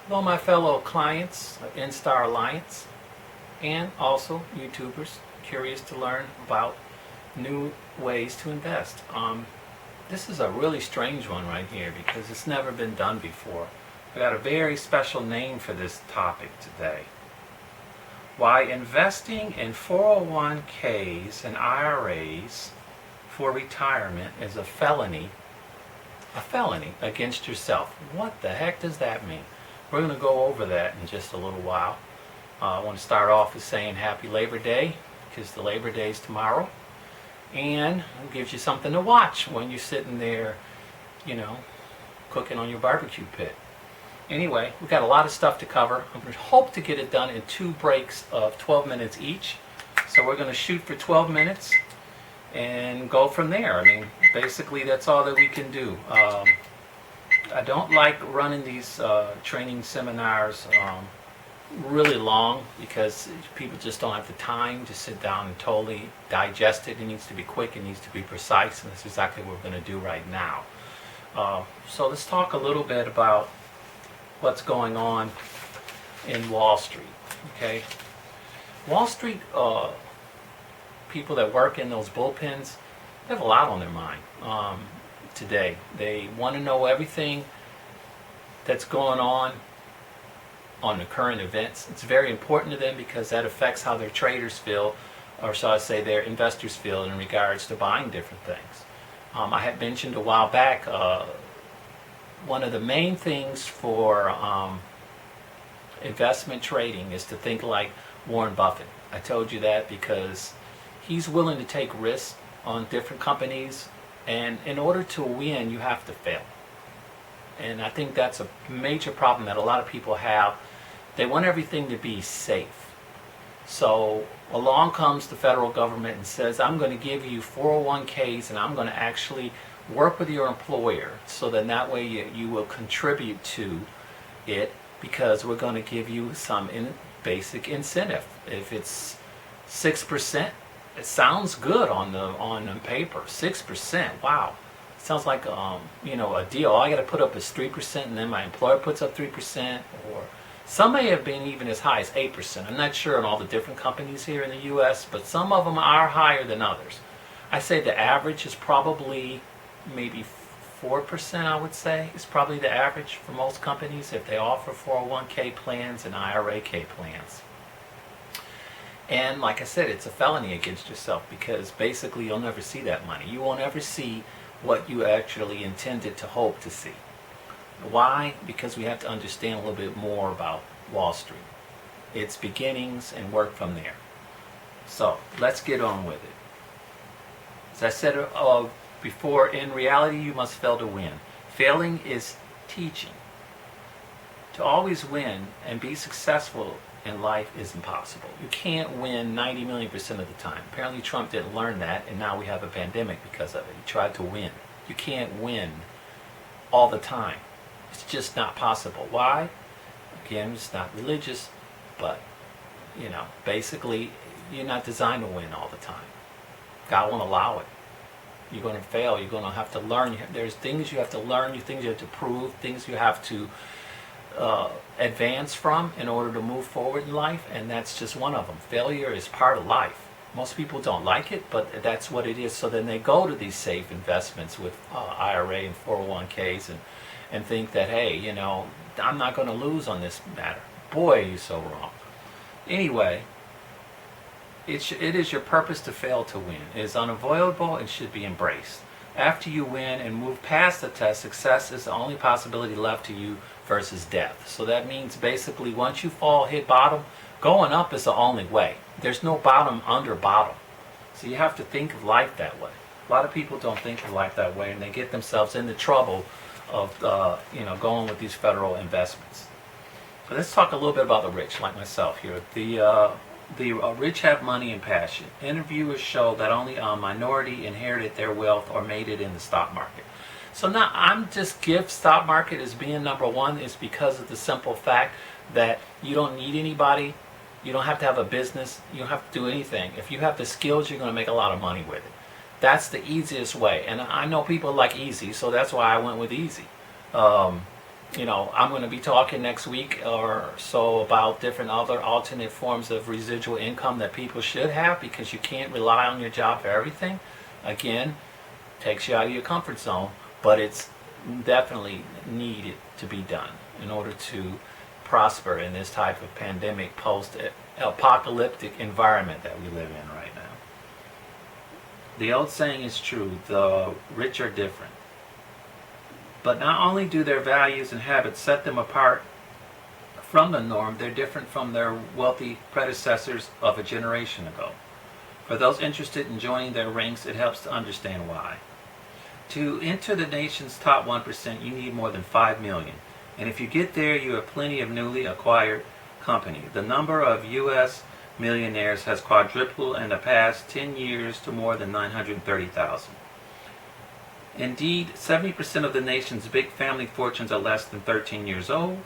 Hello, my fellow clients of InStar Alliance and also YouTubers curious to learn about new ways to invest. This is a really strange one right here because it's never been done before. I got a very special name for this topic today. Why investing in 401k's and IRAs for retirement is a felony against yourself. What the heck does that mean? We're going to go over that in just a little while. I want to start off with saying Happy Labor Day, because the Labor Day is tomorrow, and it gives you something to watch when you're sitting there, cooking on your barbecue pit. Anyway, we've got a lot of stuff to cover. I'm going to hope to get it done in 2 breaks of 12 minutes each. So we're going to shoot for 12 minutes and go from there. I mean, basically that's all that we can do. I don't like running these training seminars really long because people just don't have the time to sit down and totally digest it. It needs to be quick, it needs to be precise, and that's exactly what we're going to do right now. So let's talk a little bit about what's going on in Wall Street. Okay, Wall Street people that work in those bullpens, they have a lot on their mind today. They want to know everything that's going on the current events. It's very important to them because that affects how their traders feel, or shall I say their investors feel, in regards to buying different things. I had mentioned a while back one of the main things for investment trading is to think like Warren Buffett. I told you that because he's willing to take risks on different companies, and in order to win you have to fail. And I think that's a major problem that a lot of people have. They want everything to be safe. So along comes the federal government and says, I'm going to give you 401k's and I'm going to actually work with your employer so then that way you will contribute to it, because we're going to give you some basic incentive. If it's 6%, it sounds good on paper. 6%, wow. Sounds like a deal. All I got to put up is 3%, and then my employer puts up 3%, or some may have been even as high as 8%. I'm not sure on all the different companies here in the U.S., but some of them are higher than others. I say the average is probably maybe 4%. I would say is probably the average for most companies if they offer 401k plans and IRA plans. And like I said, it's a felony against yourself because basically you'll never see that money. You won't ever see what you actually intended to hope to see. Why? Because we have to understand a little bit more about Wall Street, its beginnings, and work from there. So let's get on with it. As I said before, in reality you must fail to win. Failing is teaching. To always win and be successful in life is impossible. You can't win 90 million % of the time. Apparently Trump didn't learn that, and now we have a pandemic because of it. He tried to win. You can't win all the time. It's just not possible. Why? Again, it's not religious, but basically you're not designed to win all the time. God won't allow it. You're going to fail. You're going to have to learn. There's things you have to learn, things you have to prove, things you have to advance from in order to move forward in life, and that's just one of them. Failure is part of life. Most people don't like it, but that's what it is. So then they go to these safe investments with IRA and 401k's and think that, hey, I'm not going to lose on this matter. Boy, are you so wrong. Anyway, it is your purpose to fail to win. It is unavoidable and should be embraced. After you win and move past the test, success is the only possibility left to you versus death. So that means basically once you hit bottom, going up is the only way. There's no bottom under bottom. So you have to think of life that way. A lot of people don't think of life that way, and they get themselves into trouble of going with these federal investments. So let's talk a little bit about the rich, like myself here. The rich have money and passion. Interviewers show that only a minority inherited their wealth or made it in the stock market. So now I'm just give stock market as being number one is because of the simple fact that you don't need anybody. You don't have to have a business. You don't have to do anything. If you have the skills, you're going to make a lot of money with it. That's the easiest way. And I know people like easy, so that's why I went with easy. I'm going to be talking next week or so about different other alternate forms of residual income that people should have, because you can't rely on your job for everything. Again, takes you out of your comfort zone, but it's definitely needed to be done in order to prosper in this type of pandemic post-apocalyptic environment that we live in right now. The old saying is true, the rich are different. But not only do their values and habits set them apart from the norm, they're different from their wealthy predecessors of a generation ago. For those interested in joining their ranks, it helps to understand why. To enter the nation's top 1%, you need more than 5 million. And if you get there, you have plenty of newly acquired company. The number of U.S. millionaires has quadrupled in the past 10 years to more than 930,000. Indeed, 70% of the nation's big family fortunes are less than 13 years old.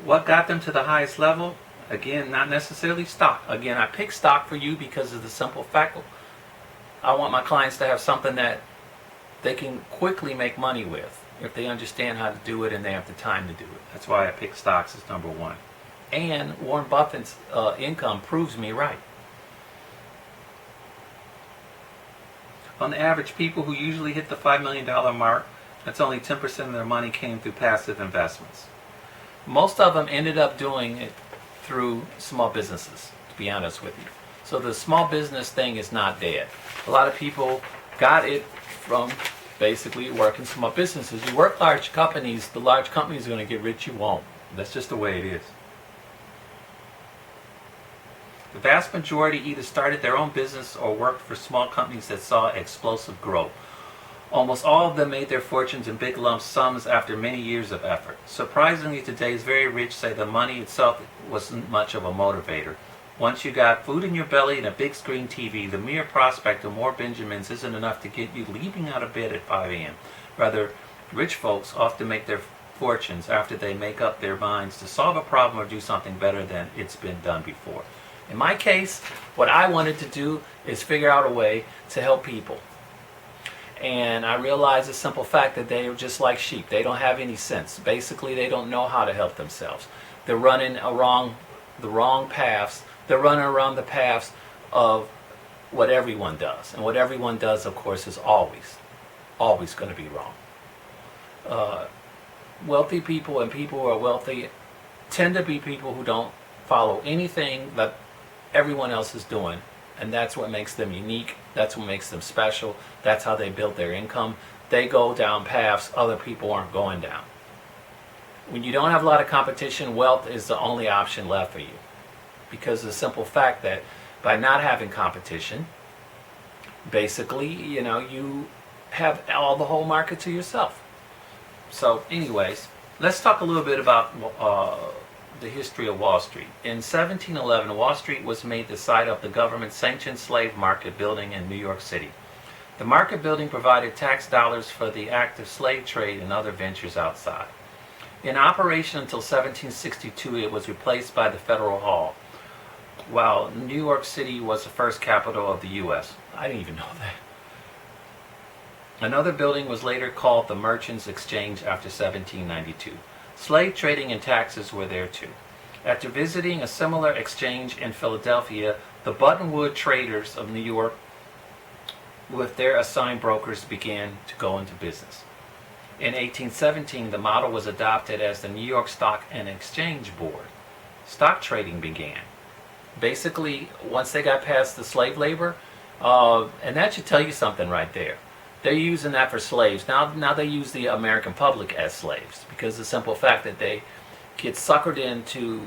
What got them to the highest level? Again, not necessarily stock. Again, I pick stock for you because of the simple fact I want my clients to have something that they can quickly make money with if they understand how to do it and they have the time to do it. That's why I pick stocks as number one. And Warren Buffett's income proves me right. On the average, people who usually hit the $5 million mark, that's only 10% of their money came through passive investments. Most of them ended up doing it through small businesses, to be honest with you. So the small business thing is not dead. A lot of people got it from basically working small businesses. You work large companies, the large companies are going to get rich, you won't. That's just the way it is. The vast majority either started their own business or worked for small companies that saw explosive growth. Almost all of them made their fortunes in big lump sums after many years of effort. Surprisingly, today's very rich say the money itself wasn't much of a motivator. Once you got food in your belly and a big screen TV, the mere prospect of more Benjamins isn't enough to get you leaping out of bed at 5 a.m. Rather, rich folks often make their fortunes after they make up their minds to solve a problem or do something better than it's been done before. In my case, what I wanted to do is figure out a way to help people. And I realized the simple fact that they are just like sheep. They don't have any sense. Basically, they don't know how to help themselves. They're running the wrong paths. They're running around the paths of what everyone does. And what everyone does, of course, is always going to be wrong. Wealthy people and people who are wealthy tend to be people who don't follow anything that everyone else is doing, and that's what makes them unique. That's what makes them special. That's how they build their income. They go down paths other people aren't going down. When you don't have a lot of competition, wealth is the only option left for you, because of the simple fact that by not having competition, basically, you have the whole market to yourself. So anyways, let's talk a little bit about the history of Wall Street. In 1711, Wall Street was made the site of the government-sanctioned slave market building in New York City. The market building provided tax dollars for the active slave trade and other ventures outside. In operation until 1762, it was replaced by the Federal Hall, while New York City was the first capital of the U.S. I didn't even know that. Another building was later called the Merchants Exchange after 1792. Slave trading and taxes were there too. After visiting a similar exchange in Philadelphia, the Buttonwood traders of New York, with their assigned brokers, began to go into business. In 1817, the model was adopted as the New York Stock and Exchange Board. Stock trading began. Basically, once they got past the slave labor, and that should tell you something right there. They're using that for slaves. Now they use the American public as slaves, because the simple fact that they get suckered into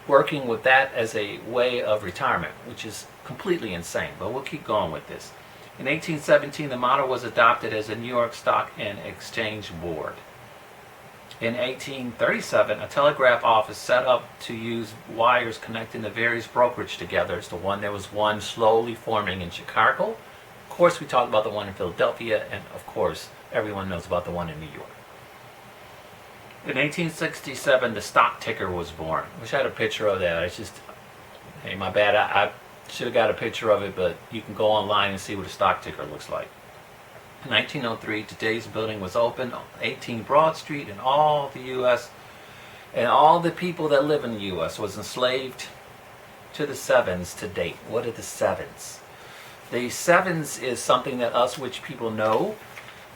working with that as a way of retirement, which is completely insane. But we'll keep going with this. In 1817, the model was adopted as the New York Stock and Exchange Board. In 1837, a telegraph office set up to use wires connecting the various brokerage together. There was one slowly forming in Chicago. Of course, we talked about the one in Philadelphia, and of course, everyone knows about the one in New York. In 1867, the stock ticker was born. I wish I had a picture of that. Hey, my bad. I should have got a picture of it, but you can go online and see what a stock ticker looks like. In 1903, today's building was opened on 18 Broad Street, and all the U.S. and all the people that live in the U.S. was enslaved to the sevens to date. What are the sevens? The sevens is something that us rich people know,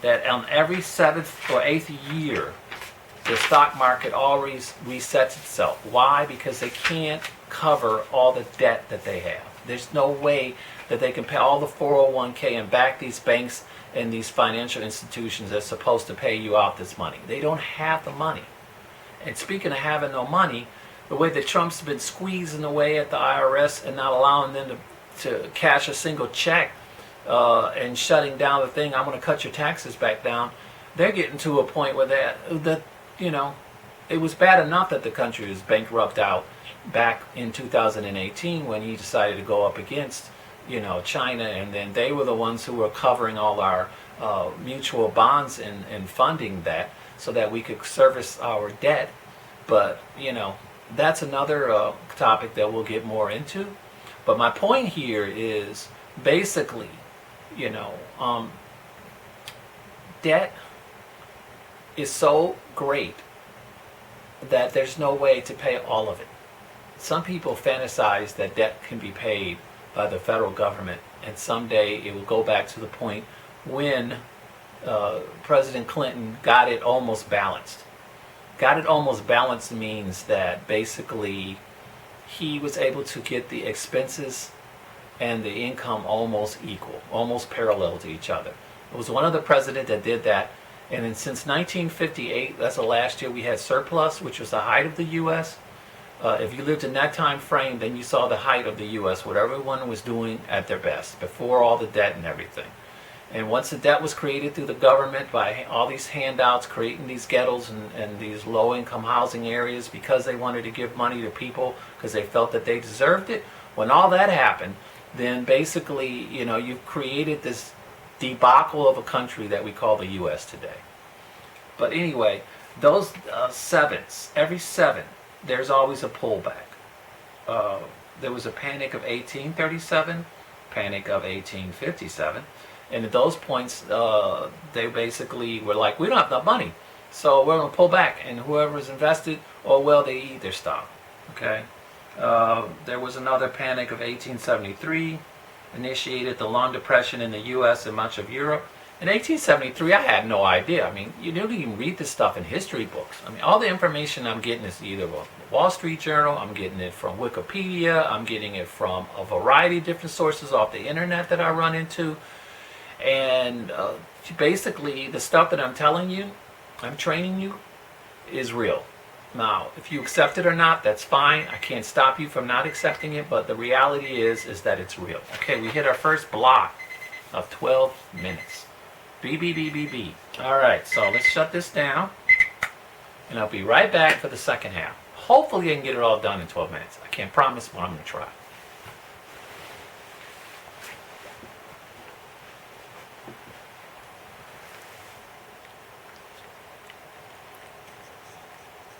that on every seventh or eighth year, the stock market always resets itself. Why? Because they can't cover all the debt that they have. There's no way that they can pay all the 401k and back these banks and these financial institutions that's supposed to pay you out this money. They don't have the money. And speaking of having no money, the way that Trump's been squeezing away at the IRS and not allowing them to cash a single check and shutting down the thing, I'm going to cut your taxes back down, they're getting to a point where that it was bad enough that the country was bankrupt out back in 2018 when he decided to go up against China, and then they were the ones who were covering all our mutual bonds and funding that so that we could service our debt. But that's another topic that we'll get more into. But my point here is basically, debt is so great that there's no way to pay all of it. Some people fantasize that debt can be paid by the federal government, and someday it will go back to the point when President Clinton got it almost balanced. Got it almost balanced means that basically he was able to get the expenses and the income almost equal, almost parallel to each other. It was one of the presidents that did that. And then since 1958, that's the last year we had surplus, which was the height of the U.S. If you lived in that time frame, then you saw the height of the U.S., what everyone was doing at their best, before all the debt and everything. And once the debt was created through the government by all these handouts, creating these ghettos and these low-income housing areas because they wanted to give money to people because they felt that they deserved it, when all that happened, then basically, you've created this debacle of a country that we call the U.S. today. But anyway, those sevens, every seven, there's always a pullback. There was a panic of 1837, panic of 1857, and at those points, they basically were like, we don't have enough money, so we're going to pull back, and whoever's invested, they eat their stock. Okay. There was another panic of 1873, initiated the long depression in the U.S. and much of Europe. In 1873, I had no idea. I mean, you don't even read this stuff in history books. I mean, all the information I'm getting is either from the Wall Street Journal, I'm getting it from Wikipedia, I'm getting it from a variety of different sources off the internet that I run into. And basically, the stuff that I'm telling you, I'm training you, is real. Now, if you accept it or not, that's fine. I can't stop you from not accepting it, but the reality is that it's real. Okay, we hit our first block of 12 minutes. B. All right, so let's shut this down, and I'll be right back for the second half. Hopefully I can get it all done in 12 minutes. I can't promise, but I'm going to try.